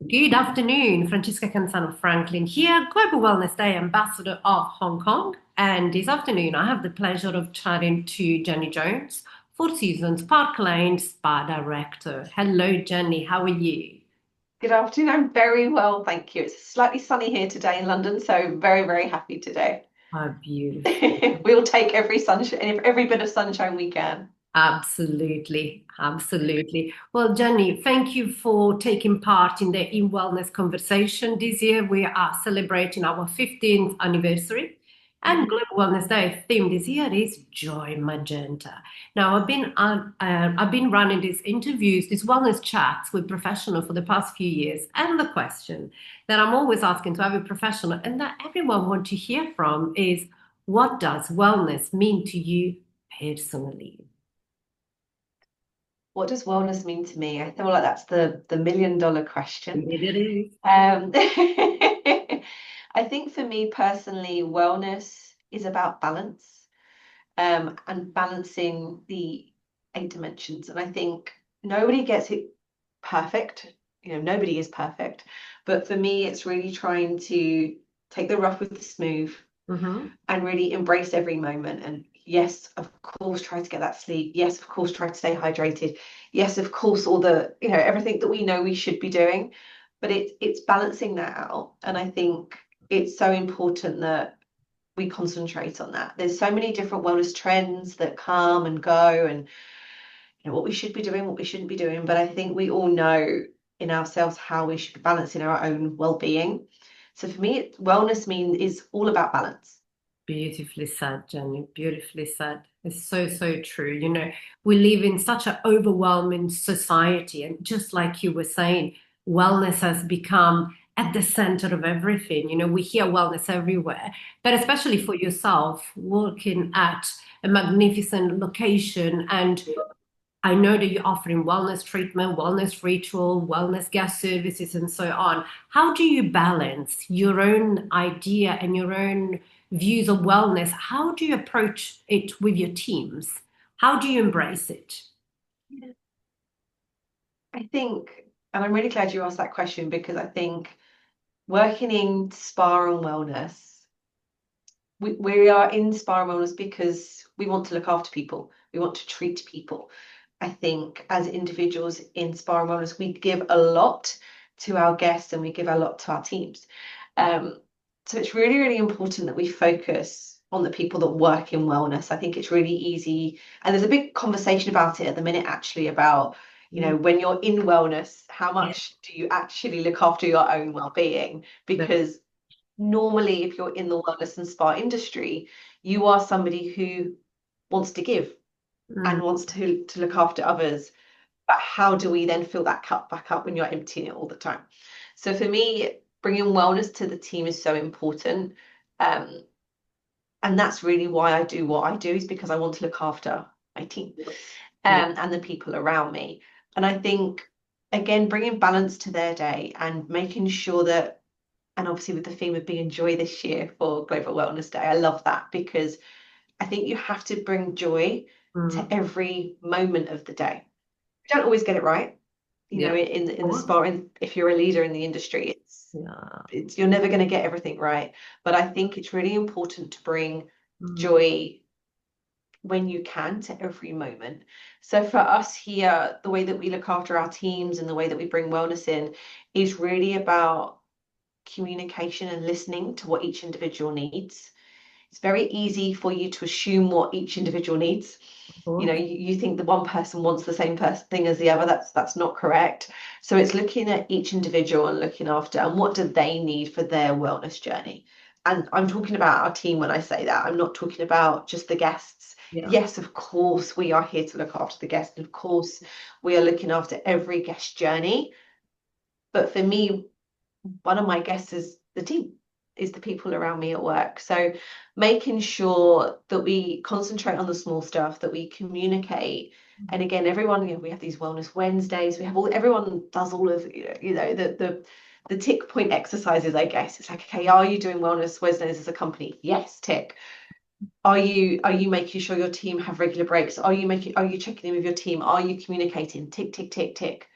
Good afternoon, Francesca Canzano-Franklin here, Global Wellness Day Ambassador of Hong Kong. And this afternoon, I have the pleasure of chatting to Jenny Jones, Four Seasons Park Lane Spa Director. Hello, Jenny. How are you? Good afternoon. I'm very well, thank you. It's slightly sunny here today in London, so very, very happy today. Oh, beautiful. We'll take every sunshine, every bit of sunshine we can. Absolutely, absolutely. Well, Jenny, thank you for taking part in the In Wellness conversation this year. We are celebrating our 15th anniversary, and Mhm. Global Wellness Day theme this year is Joy Magenta. Now, I've been running these interviews, these wellness chats with professionals for the past few years, and the question that I'm always asking to every professional, and that everyone wants to hear from, is what does wellness mean to you personally? What does wellness mean to me? I feel like that's the million-dollar question. It is. Um, I think for me personally, wellness is about balance, and balancing the eight dimensions. And I think nobody gets it perfect. Nobody is perfect. But for me, it's really trying to take the rough with the smooth Hmm. and really embrace every moment. And yes, of course, try to get that sleep. Yes, of course, try to stay hydrated. Yes, of course, all everything that we know we should be doing. But it's balancing that out. And I think it's so important that we concentrate on that. There's so many different wellness trends that come and go, and what we should be doing, what we shouldn't be doing. But I think we all know in ourselves how we should be balancing our own well-being. So for me, wellness mean is all about balance. Beautifully said, Jenny. Beautifully said. It's so, so true. We live in such an overwhelming society. And just like you were saying, wellness has become at the center of everything. We hear wellness everywhere, but especially for yourself, working at a magnificent location. And I know that you're offering wellness treatment, wellness ritual, wellness guest services, and so on. How do you balance your own idea and your own views of wellness? How do you approach it with your teams? How do you embrace it? I think, and I'm really glad you asked that question because I think working in spa and wellness, we are in spa and wellness because we want to look after people. We want to treat people. I think as individuals in spa and wellness, we give a lot to our guests and we give a lot to our teams. Um, so it's really, really important that we focus on the people that work in wellness. I think it's really easy, and there's a big conversation about it at the minute, actually, about, when you're in wellness, how Yeah, much do you actually look after your own well-being? the- Because normally, if you're in the wellness and spa industry, you are somebody who wants to give mm, and wants to look after others. But how do we then fill that cup back up when you're emptying it all the time? So for me, bringing wellness to the team is so important. Um, and that's really why I do what I do, is because I want to look after my team, yeah, and the people around me. And I think, again, bringing balance to their day and making sure that, and obviously with the theme of being joy this year for Global Wellness Day, I love that because I think you have to bring joy to mm, every moment of the day. You don't always get it right, yeah, in the of spa, and if you're a leader in the industry, yeah, it's you're never going to get everything right. But I think it's really important to bring mm, joy when you can to every moment. So for us here, the way that we look after our teams and the way that we bring wellness in is really about communication and listening to what each individual needs. It's very easy for you to assume what each individual needs. of You, course. you think the one person wants the same thing as the other. That's not correct. So it's looking at each individual and looking after, and what do they need for their wellness journey. And I'm talking about our team when I say that. I'm not talking about just the guests. Yeah. Yes, of course, we are here to look after the guests. And of course, we are looking after every guest journey. But for me, one of my guests is the team, is the people around me at work. So making sure that we concentrate on the small stuff, that we communicate. And again, everyone, we have these wellness Wednesdays. We have everyone does all of, the tick point exercises, I guess. It's like, okay, are you doing wellness Wednesdays as a company? Yes, tick. Are you making sure your team have regular breaks? Are you checking in with your team? Are you communicating? Tick, tick, tick, tick.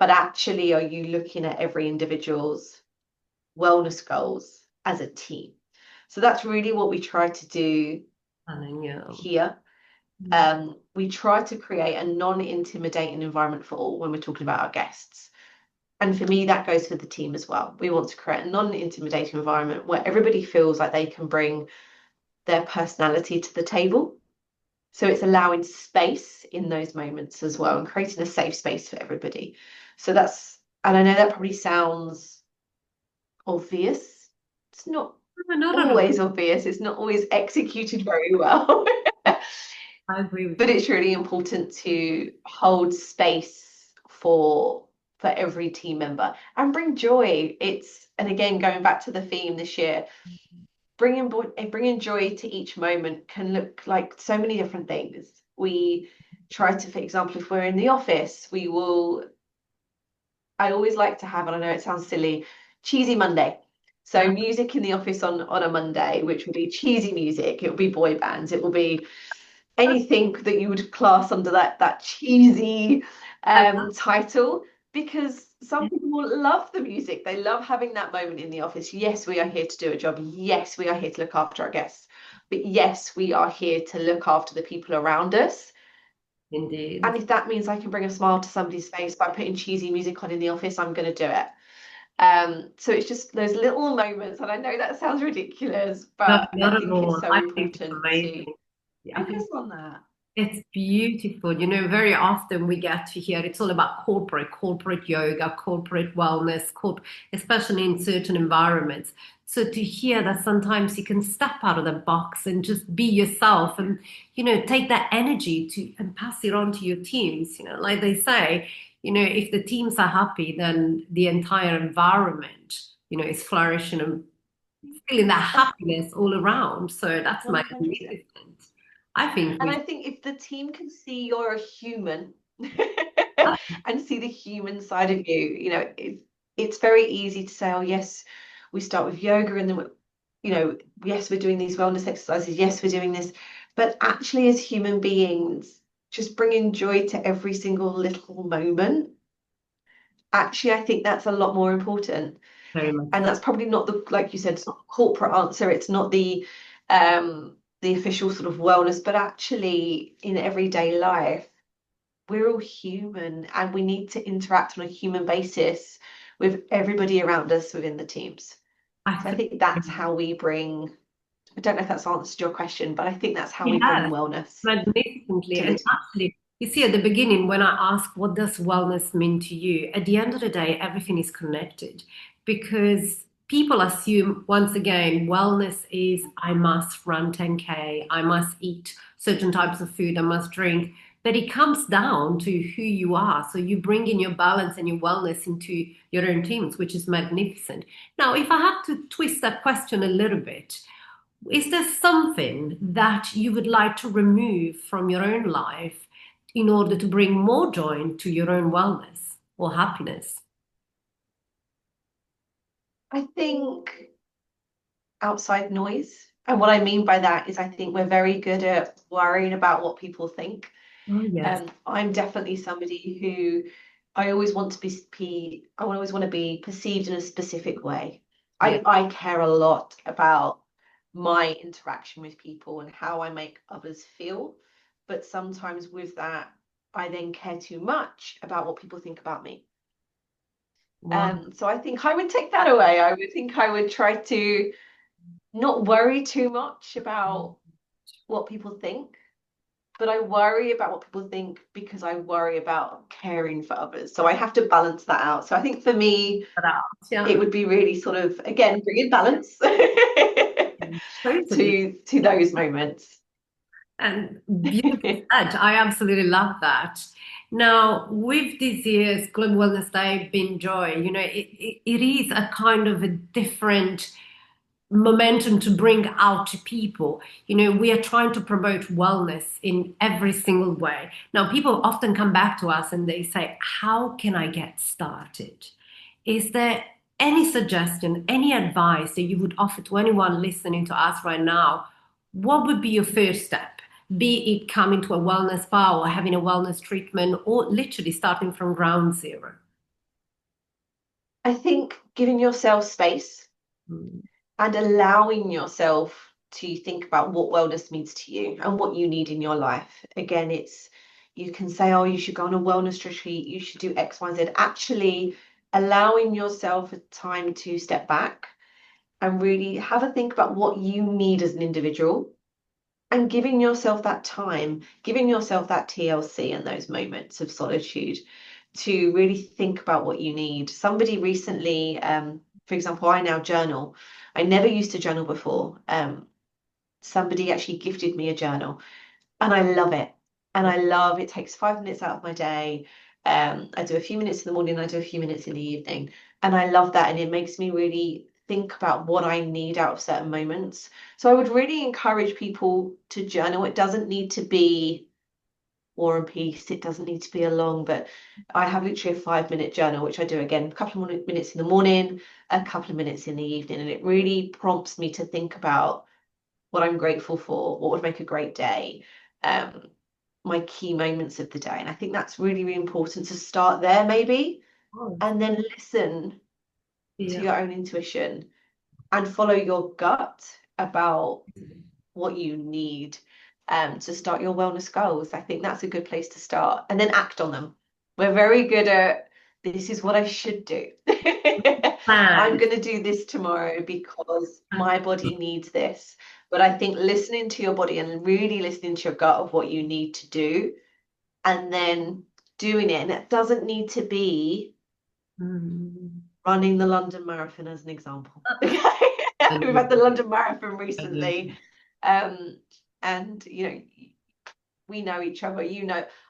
but actually, are you looking at every individual's wellness goals as a team? So that's really what we try to do And yeah. here. We try to create a non-intimidating environment for all when we're talking about our guests. And for me, that goes for the team as well. We want to create a non-intimidating environment where everybody feels like they can bring their personality to the table. So it's allowing space in those moments as well and creating a safe space for everybody. So that's, and I know that probably sounds obvious. It's not No, not at all. always obvious. It's not always executed very well. I agree with But you. it's really important to hold space for every team member and bring joy. It's, and again, going back to the theme this year, bringing joy to each moment can look like so many different things. We try to, for example, if we're in the office, we will, I always like to have, and I know it sounds silly, cheesy Monday. So music in the office on a Monday, which will be cheesy music. It will be boy bands. It will be anything that you would class under that cheesy I title, because some love people love the music. They love having that moment in the office. Yes, we are here to do a job. Yes, we are here to look after our guests. But yes, we are here to look after the people around us. And indeed. if that means I can bring a smile to somebody's face by putting cheesy music on in the office, I'm going to do it. So it's just those little moments, and I know that sounds ridiculous, No, but I not at think it's all. so I think it's important to amazing. I think focus on that. it's beautiful. Very often we get to hear it's all about corporate yoga, corporate wellness, especially in certain environments. So to hear that sometimes you can step out of the box and just be yourself and, take that energy to and pass it on to your teams. Like they say, if the teams are happy, then the entire environment, is flourishing and feeling that happiness all around. So that's 100%. magnificent. I think And we I think if the team can see you're a human and see the human side of you, it's very easy to say, oh, yes, we start with yoga and then, yes, we're doing these wellness exercises. Yes, we're doing this. But actually, as human beings, just bringing joy to every single little moment, actually, I think that's a lot more important. very much And so. that's probably not the, like you said, it's not the corporate answer. It's not the official sort of wellness, but actually in everyday life, we're all human and we need to interact on a human basis with everybody around us within the teams. I So I think think that's how we bring, I don't know if that's answered your question, but I think that's how he we bring has wellness magnificently. to the And team. actually, you see, at the beginning, when I ask, what does wellness mean to you? At the end of the day, everything is connected because people assume, once again, wellness is I must run 10K, I must eat certain types of food, I must drink. But it comes down to who you are. So you bring in your balance and your wellness into your own teams, which is magnificent. Now, if I have to twist that question a little bit, is there something that you would like to remove from your own life in order to bring more joy to your own wellness or happiness? I think outside noise. And what I mean by that is I think we're very good at worrying about what people think. Oh, yes. I'm definitely somebody who I always want to I always want to be perceived in a specific way. Yeah. I care a lot about my interaction with people and how I make others feel. But sometimes with that, I then care too much about what people think about me. Wow. So I think I would take that away. I would think I would try to not worry too much about what people think, but I worry about what people think because I worry about caring for others. So I have to balance that out. So I think for me, Yeah. it would be really sort of, again, bringing balance Totally. to those moments. And beautiful said. I absolutely love that. Now, with this year's Global Wellness Day being joy, it is a kind of a different momentum to bring out to people. We are trying to promote wellness in every single way. Now, people often come back to us and they say, how can I get started? Is there any suggestion, any advice that you would offer to anyone listening to us right now? What would be your first step? Be it coming to a wellness spa or having a wellness treatment or literally starting from ground zero. I think giving yourself space Mm. and allowing yourself to think about what wellness means to you and what you need in your life. Again, it's you can say, oh, you should go on a wellness retreat, you should do X, Y, Z. Actually, allowing yourself a time to step back and really have a think about what you need as an individual and giving yourself that time, giving yourself that TLC and those moments of solitude to really think about what you need. Somebody recently, for example, I now journal. I never used to journal before. Somebody actually gifted me a journal and I love it. And I love it takes 5 minutes out of my day. I do a few minutes in the morning, I do a few minutes in the evening. And I love that. And it makes me really think about what I need out of certain moments. So I would really encourage people to journal. It doesn't need to be War and Peace. It doesn't need to be a long, but I have literally a 5 minute journal, which I do again, a couple of minutes in the morning, a couple of minutes in the evening. And it really prompts me to think about what I'm grateful for, what would make a great day, um, my key moments of the day. And I think that's really, really important to start there, maybe, Oh, and then listen to yeah. your own intuition and follow your gut about what you need to start your wellness goals. I think that's a good place to start and then act on them. We're very good at this is what I should do. I'm Plan. going to do this tomorrow because my body needs this. But I think listening to your body and really listening to your gut of what you need to do and then doing it. And it doesn't need to be Mm. running the London Marathon as an example. We've had the London Marathon recently. Um, and we know each other.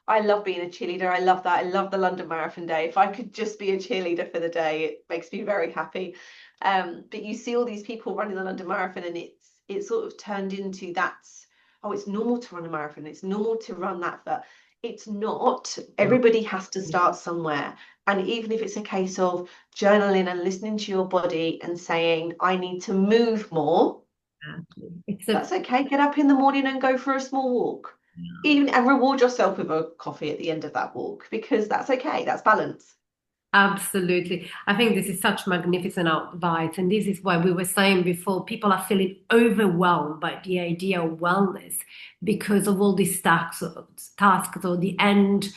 I love being a cheerleader. I love that. I love the London Marathon day. If I could just be a cheerleader for the day, it makes me very happy. But you see all these people running the London Marathon, and it's sort of turned into that's oh, it's normal to run a marathon. It's normal to run that, but it's not. Everybody has to start somewhere. And even if it's a case of journaling and listening to your body and saying, I need to move more, It's a that's okay. Get up in the morning and go for a small walk. Even and reward yourself with a coffee at the end of that walk because that's okay. That's balance. Absolutely. I think this is such magnificent advice. And this is why we were saying before, people are feeling overwhelmed by the idea of wellness because of all these tasks or the end,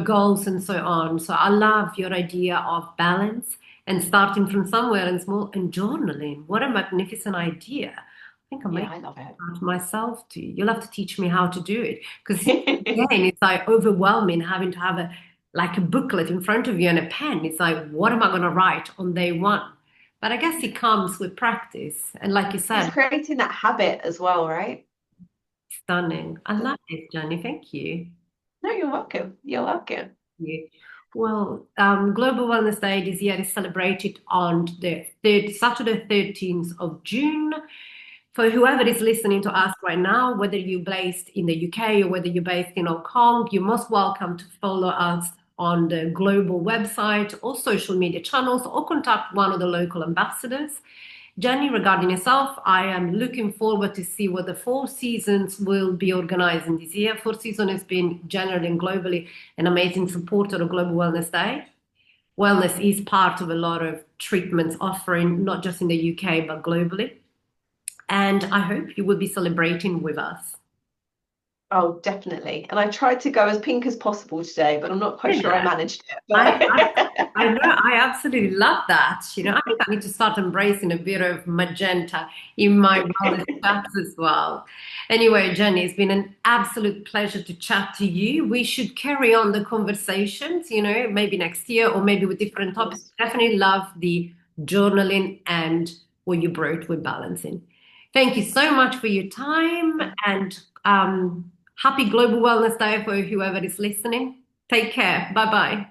goals and so on. So I love your idea of balance and starting from somewhere and small and journaling. What a magnificent idea. I think I Yeah, might I love start myself too. You'll have to teach me how to do it because it. again, it's like overwhelming having to have a booklet in front of you and a pen. It's like, what am I going to write on day one? But I guess it comes with practice. And like you It's said, creating that habit as well, right? stunning. I love this, Jenny. Thank you. No, you're welcome. You're welcome. You. Well, Global Wellness Day this year is celebrated on the Saturday, 13th of June. For whoever is listening to us right now, whether you're based in the UK or whether you're based in Hong Kong, you're most welcome to follow us on the global website or social media channels or contact one of the local ambassadors. Jenny, regarding yourself, I am looking forward to see what the Four Seasons will be organizing this year. Four Seasons has been generally and globally an amazing supporter of Global Wellness Day. Wellness is part of a lot of treatments offering, not just in the UK, but globally. And I hope you will be celebrating with us. Oh, definitely. And I tried to go as pink as possible today, but I'm not quite sure I Yeah. managed it. I, I, But I know, I absolutely love that. I think I need to start embracing a bit of magenta in my wellness chats as well. Anyway, Jenny, it's been an absolute pleasure to chat to you. We should carry on the conversations, maybe next year or maybe with different of topics. course, Definitely love the journaling and what you brought with balancing. Thank you so much for your time and happy Global Wellness Day for whoever is listening. Take care. Bye bye.